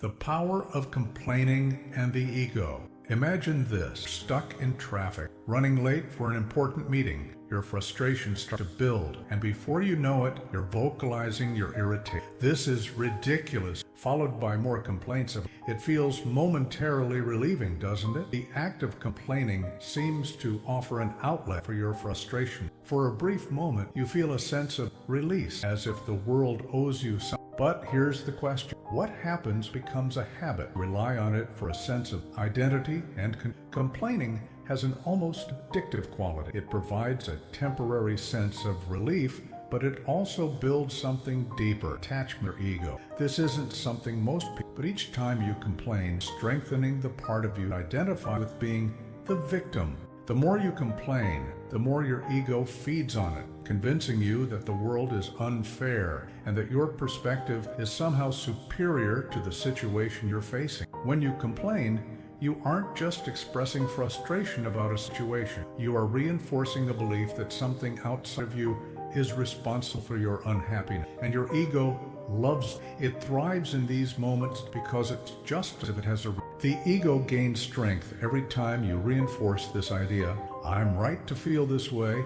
The power of complaining and the ego. Imagine this: stuck in traffic, running late for an important meeting. Your frustration starts to build, and before you know it, you're vocalizing your irritation. This is ridiculous, followed by more complaints of it. It feels momentarily relieving, doesn't it? The act of complaining seems to offer an outlet for your frustration. For a brief moment, you feel a sense of release, as if the world owes you something. But here's the question: what happens becomes a habit? Rely on it for a sense of identity, and complaining has an almost addictive quality. It provides a temporary sense of relief, but it also builds something deeper: attachment or ego. This isn't something most people, but each time you complain, strengthening the part of you identified with being the victim. The more you complain, the more your ego feeds on it, convincing you that the world is unfair and that your perspective is somehow superior to the situation you're facing. When you complain, you aren't just expressing frustration about a situation. You are reinforcing the belief that something outside of you is responsible for your unhappiness, and your ego loves it. Thrives in these moments because it's just as if it has a. The ego gains strength every time you reinforce this idea: I'm right to feel this way.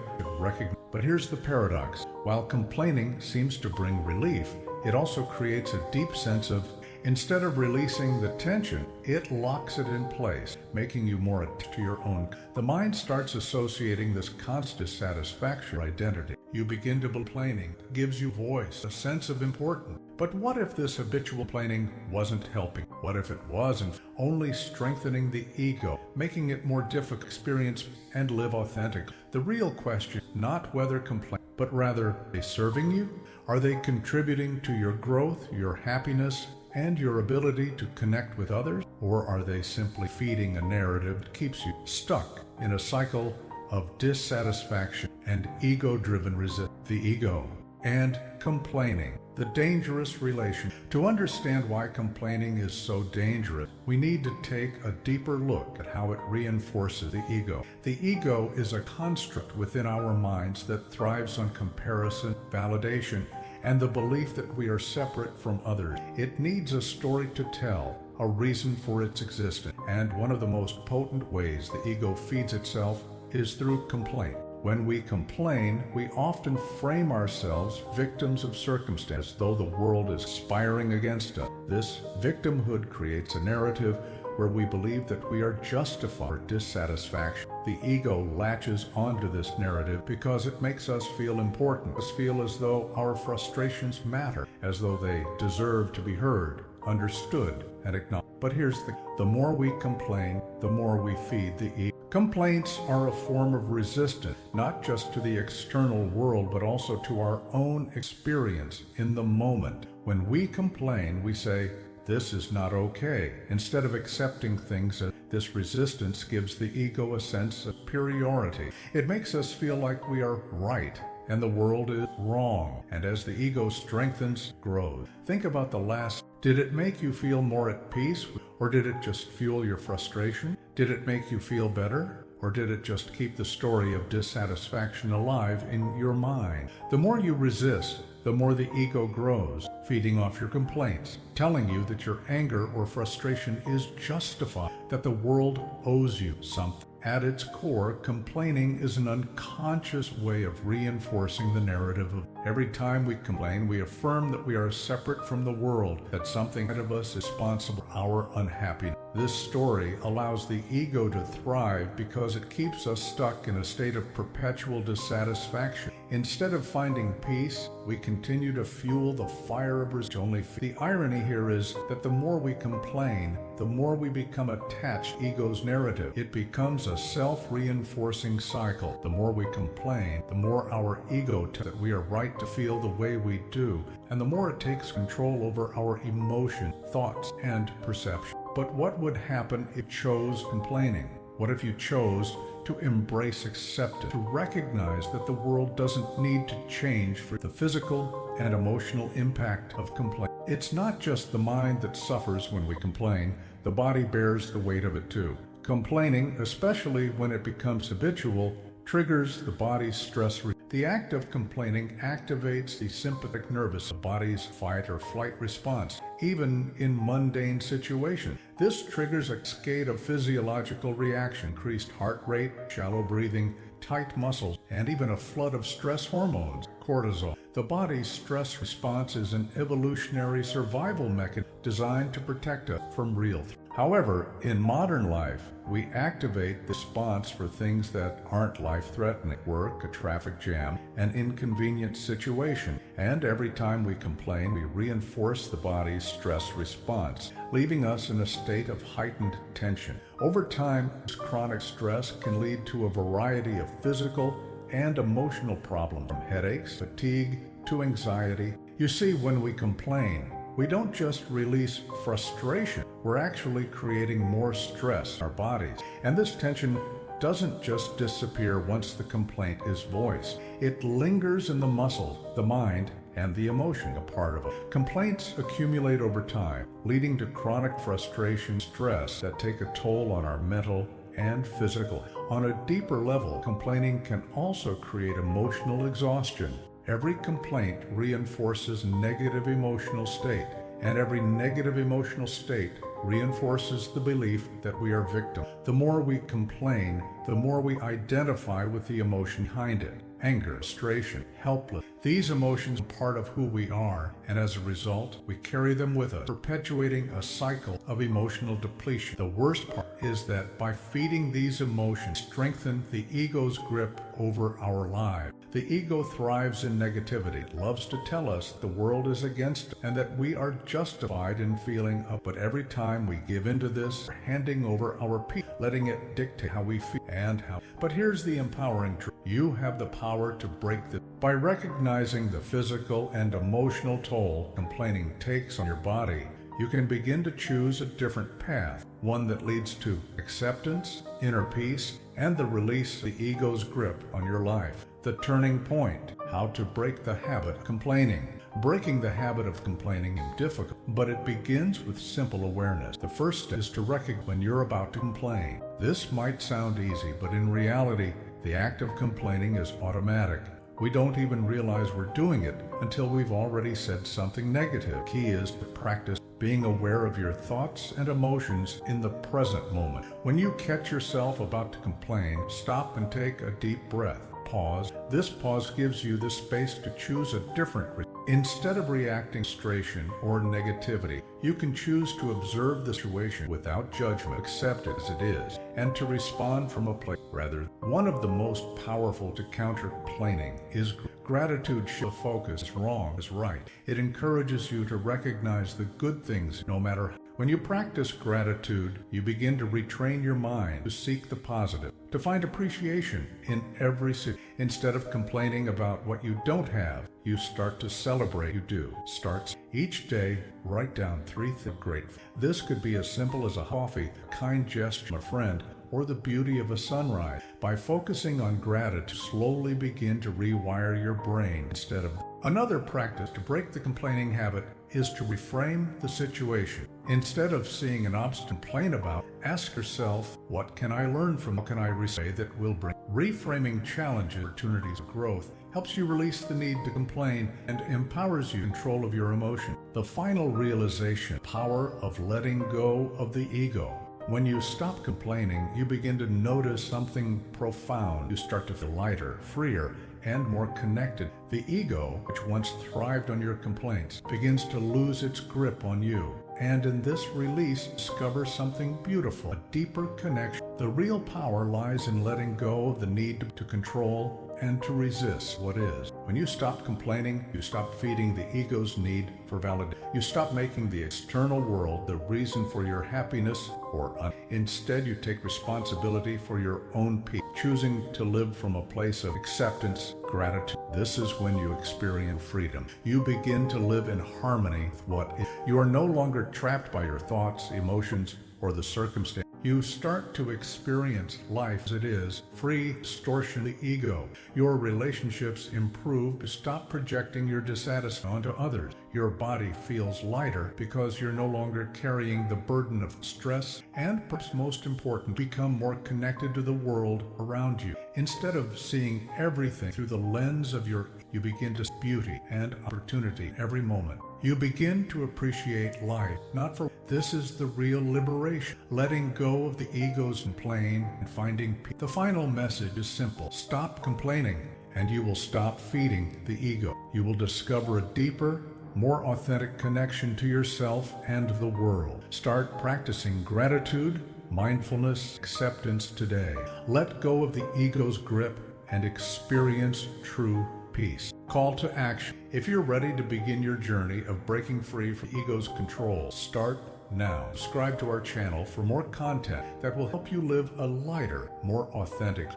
But here's the paradox: while complaining seems to bring relief, it also creates a deep sense of. Instead of releasing the tension, it locks it in place, making you more attached to your own. The mind starts associating this constant dissatisfaction identity. You begin to complaining, gives you voice, a sense of importance. But what if this habitual complaining wasn't helping? What if it wasn't only strengthening the ego, making it more difficult to experience and live authentically? The real question, not whether complain, but rather, are they serving you? Are they contributing to your growth, your happiness, and your ability to connect with others? Or are they simply feeding a narrative that keeps you stuck in a cycle of dissatisfaction and ego-driven resistance? The ego and complaining, the dangerous relation. To understand why complaining is so dangerous, we need to take a deeper look at how it reinforces the ego. The ego is a construct within our minds that thrives on comparison, validation, and the belief that we are separate from others. It needs a story to tell, a reason for its existence. And one of the most potent ways the ego feeds itself is through complaint. When we complain, we often frame ourselves victims of circumstance, though the world is conspiring against us. This victimhood creates a narrative where we believe that we are justified for dissatisfaction. The ego latches onto this narrative because it makes us feel important, us feel as though our frustrations matter, as though they deserve to be heard, understood, and acknowledged. But here's the more we complain, the more we feed the ego. Complaints are a form of resistance, not just to the external world, but also to our own experience in the moment. When we complain, we say, "This is not okay." Instead of accepting things as this resistance gives the ego a sense of superiority. It makes us feel like we are right and the world is wrong. And as the ego strengthens, grows. Think about the last. Did it make you feel more at peace, or did it just fuel your frustration? Did it make you feel better, or did it just keep the story of dissatisfaction alive in your mind? The more you resist, the more the ego grows, feeding off your complaints, telling you that your anger or frustration is justified, that the world owes you something. At its core, complaining is an unconscious way of reinforcing the narrative of every time we complain, we affirm that we are separate from the world, that something ahead of us is responsible for our unhappiness. This story allows the ego to thrive because it keeps us stuck in a state of perpetual dissatisfaction. Instead of finding peace, we continue to fuel the fire of resistance. The irony here is that the more we complain, the more we become attached to ego's narrative. It becomes a self-reinforcing cycle. The more we complain, the more our ego tells that we are right to feel the way we do, and the more it takes control over our emotions, thoughts, and perception. But what would happen if you chose complaining? What if you chose to embrace acceptance, to recognize that the world doesn't need to change for the physical and emotional impact of complaint? It's not just the mind that suffers when we complain, the body bears the weight of it too. Complaining, especially when it becomes habitual, triggers the body's stress. The act of complaining activates the sympathetic nervous system, the body's fight or flight response, even in mundane situations. This triggers a cascade of physiological reaction, increased heart rate, shallow breathing, tight muscles, and even a flood of stress hormones, cortisol. The body's stress response is an evolutionary survival mechanism designed to protect us from real threats. However, in modern life, we activate the response for things that aren't life-threatening: work, a traffic jam, an inconvenient situation. And every time we complain, we reinforce the body's stress response, leaving us in a state of heightened tension. Over time, this chronic stress can lead to a variety of physical and emotional problems, from headaches, fatigue, to anxiety. You see, when we complain, we don't just release frustration, we're actually creating more stress in our bodies. And this tension doesn't just disappear once the complaint is voiced. It lingers in the muscles, the mind, and the emotion, a part of it. Complaints accumulate over time, leading to chronic frustration, stress that take a toll on our mental and physical. On a deeper level, complaining can also create emotional exhaustion. Every complaint reinforces negative emotional state, and every negative emotional state reinforces the belief that we are victims. The more we complain, the more we identify with the emotion behind it: anger, frustration, helpless. These emotions are part of who we are, and as a result, we carry them with us, perpetuating a cycle of emotional depletion. The worst part is that by feeding these emotions, strengthen the ego's grip over our lives. The ego thrives in negativity. It loves to tell us the world is against us and that we are justified in feeling up. But every time we give into this, we're handing over our peace, letting it dictate how we feel and how. But here's the empowering truth. You have the power to break this. By recognizing the physical and emotional toll complaining takes on your body, you can begin to choose a different path, one that leads to acceptance, inner peace, and the release of the ego's grip on your life. The turning point: how to break the habit of complaining. Breaking the habit of complaining is difficult, but it begins with simple awareness. The first step is to recognize when you're about to complain. This might sound easy, but in reality, the act of complaining is automatic. We don't even realize we're doing it until we've already said something negative. The key is to practice being aware of your thoughts and emotions in the present moment. When you catch yourself about to complain, stop and take a deep breath. Pause. This pause gives you the space to choose a different response. Instead of reacting to frustration or negativity, you can choose to observe the situation without judgment, accept it as it is, and to respond from a place rather. One of the most powerful to counter complaining is gratitude. The focus is wrong is right. It encourages you to recognize the good things no matter how. When you practice gratitude, you begin to retrain your mind to seek the positive, to find appreciation in every situation. Instead of complaining about what you don't have, you start to celebrate you do. Start each day, write down 3 things grateful. This could be as simple as a coffee, a kind gesture from a friend, or the beauty of a sunrise. By focusing on gratitude, slowly begin to rewire your brain instead of. Another practice to break the complaining habit is to reframe the situation. Instead of seeing an obstacle to complain about, ask yourself, what can I learn from? What can I say that will bring? Reframing challenges, opportunities of growth helps you release the need to complain and empowers you in control of your emotion. The final realization, power of letting go of the ego. When you stop complaining, you begin to notice something profound. You start to feel lighter, freer, and more connected. The ego, which once thrived on your complaints, begins to lose its grip on you. And in this release, discover something beautiful, a deeper connection. The real power lies in letting go of the need to control and to resist what is. When you stop complaining, you stop feeding the ego's need for validation. You stop making the external world the reason for your happiness or instead you take responsibility for your own peace, choosing to live from a place of acceptance, gratitude. This is when you experience freedom. You begin to live in harmony with what is. You are no longer trapped by your thoughts, emotions, or the circumstance. You start to experience life as it is, free distortion of the ego. Your relationships improve. Stop projecting your dissatisfaction onto others. Your body feels lighter because you're no longer carrying the burden of stress, and perhaps most important, become more connected to the world around you. Instead of seeing everything through the lens of you begin to see beauty and opportunity every moment. You begin to appreciate life, not for this is the real liberation, letting go of the ego's complaint and finding peace. The final message is simple. Stop complaining, and you will stop feeding the ego. You will discover a deeper, more authentic connection to yourself and the world. Start practicing gratitude, mindfulness, acceptance today. Let go of the ego's grip and experience true peace. Call to action. If you're ready to begin your journey of breaking free from ego's control, start now. Subscribe to our channel for more content that will help you live a lighter, more authentic